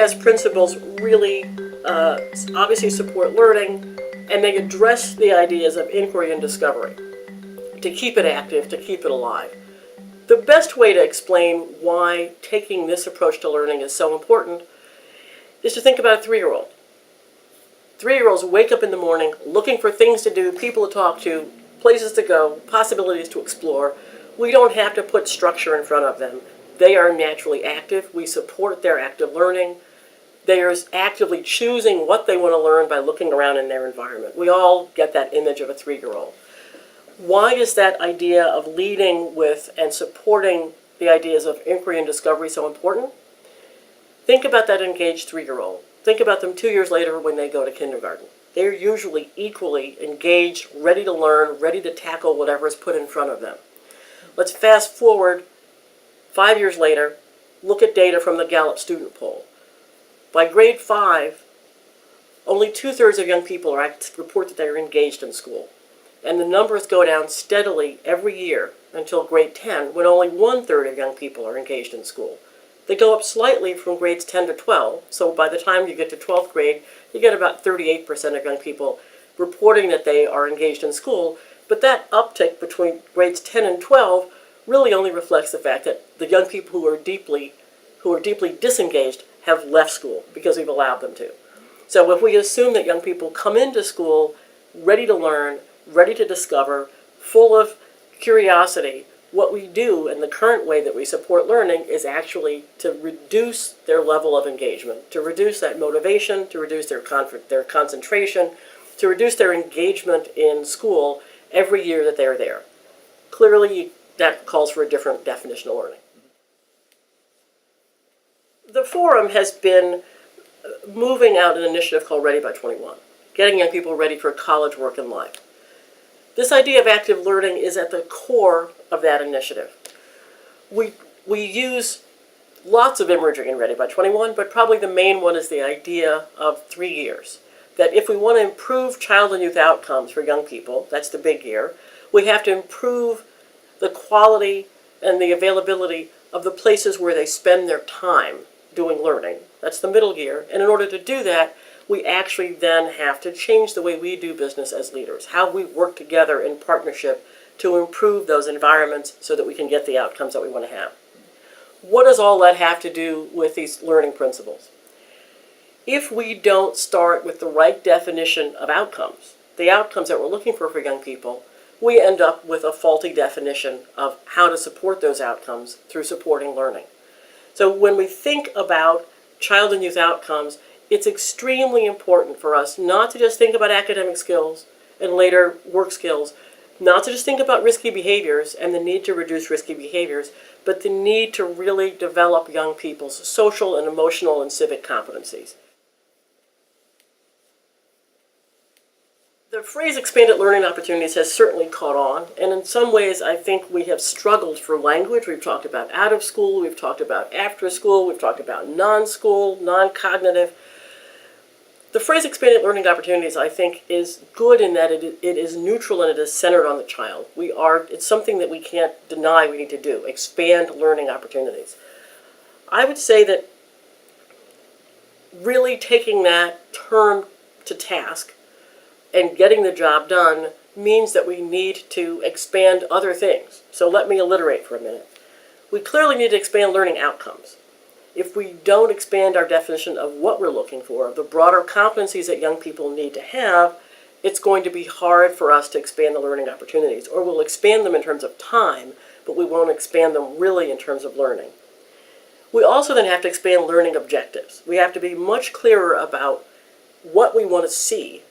LIAS principles really obviously support learning, and they address the ideas of inquiry and discovery to keep it active, to keep it alive. The best way to explain why taking this approach to learning is so important is to think about a 3-year-old. 3-year-olds wake up in the morning looking for things to do, people to talk to, places to go, possibilities to explore. We don't have to put structure in front of them. They are naturally active. We support their active learning. They are actively choosing what they want to learn by looking around in their environment. We all get that image of a 3-year-old. Why is that idea of leading with and supporting the ideas of inquiry and discovery so important? Think about that engaged 3-year-old. Think about them 2 years later when they go to kindergarten. They're usually equally engaged, ready to learn, ready to tackle whatever is put in front of them. Let's fast forward 5 years later, look at data from the Gallup student poll. By grade 5, only 2/3 of young people report that they're engaged in school. And the numbers go down steadily every year until grade 10, when only 1/3 of young people are engaged in school. They go up slightly from grades 10 to 12, so by the time you get to 12th grade, you get about 38% of young people reporting that they are engaged in school, but that uptick between grades 10 and 12 really only reflects the fact that the young people who are deeply disengaged have left school because we've allowed them to. So if we assume that young people come into school ready to learn, ready to discover, full of curiosity, what we do in the current way that we support learning is actually to reduce their level of engagement, to reduce that motivation, to reduce their concentration, to reduce their engagement in school every year that they're there. Clearly, that calls for a different definition of learning. The forum has been moving out an initiative called Ready by 21, getting young people ready for college, work, and life. This idea of active learning is at the core of that initiative. We use lots of imagery in Ready by 21, but probably the main one is the idea of 3 years. That if we want to improve child and youth outcomes for young people, that's the big year, we have to improve the quality and the availability of the places where they spend their time doing learning. That's the middle year. And in order to do that, we actually then have to change the way we do business as leaders, how we work together in partnership to improve those environments so that we can get the outcomes that we want to have. What does all that have to do with these learning principles? If we don't start with the right definition of outcomes, the outcomes that we're looking for young people, we end up with a faulty definition of how to support those outcomes through supporting learning. So when we think about child and youth outcomes, it's extremely important for us not to just think about academic skills and later work skills, not to just think about risky behaviors and the need to reduce risky behaviors, but the need to really develop young people's social and emotional and civic competencies. The phrase expanded learning opportunities has certainly caught on, and in some ways I think we have struggled for language. We've talked about out of school, we've talked about after school, we've talked about non-school, non-cognitive. The phrase expanded learning opportunities, I think, is good in that it is neutral and it is centered on the child. It's something that we can't deny we need to do, expand learning opportunities. I would say that really taking that term to task and getting the job done means that we need to expand other things. So let me alliterate for a minute. We clearly need to expand learning outcomes. If we don't expand our definition of what we're looking for, the broader competencies that young people need to have, it's going to be hard for us to expand the learning opportunities. Or we'll expand them in terms of time, but we won't expand them really in terms of learning. We also then have to expand learning objectives. We have to be much clearer about what we want to see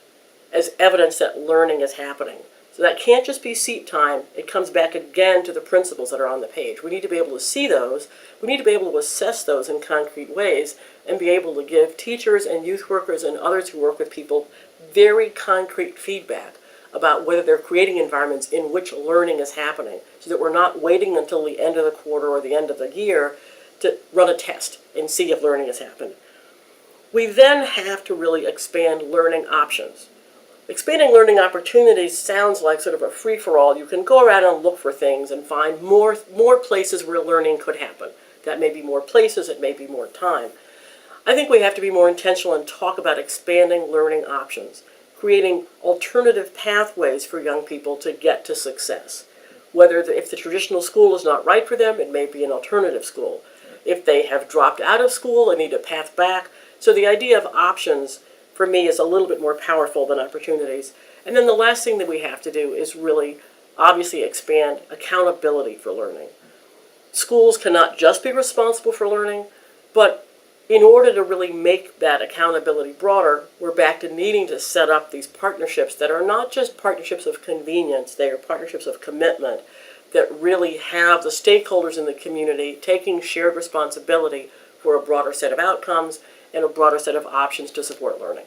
as evidence that learning is happening. So that can't just be seat time. It comes back again to the principles that are on the page. We need to be able to see those. We need to be able to assess those in concrete ways and be able to give teachers and youth workers and others who work with people very concrete feedback about whether they're creating environments in which learning is happening, so that we're not waiting until the end of the quarter or the end of the year to run a test and see if learning has happened. We then have to really expand learning options. Expanding learning opportunities sounds like sort of a free-for-all. You can go around and look for things and find more places where learning could happen. That may be more places, it may be more time. I think we have to be more intentional and talk about expanding learning options, creating alternative pathways for young people to get to success. If the traditional school is not right for them, it may be an alternative school. If they have dropped out of school and need a path back. So the idea of options, for me, is a little bit more powerful than opportunities. And then the last thing that we have to do is really, obviously, expand accountability for learning. Schools cannot just be responsible for learning, but in order to really make that accountability broader, we're back to needing to set up these partnerships that are not just partnerships of convenience, they are partnerships of commitment that really have the stakeholders in the community taking shared responsibility for a broader set of outcomes and a broader set of options to support learning.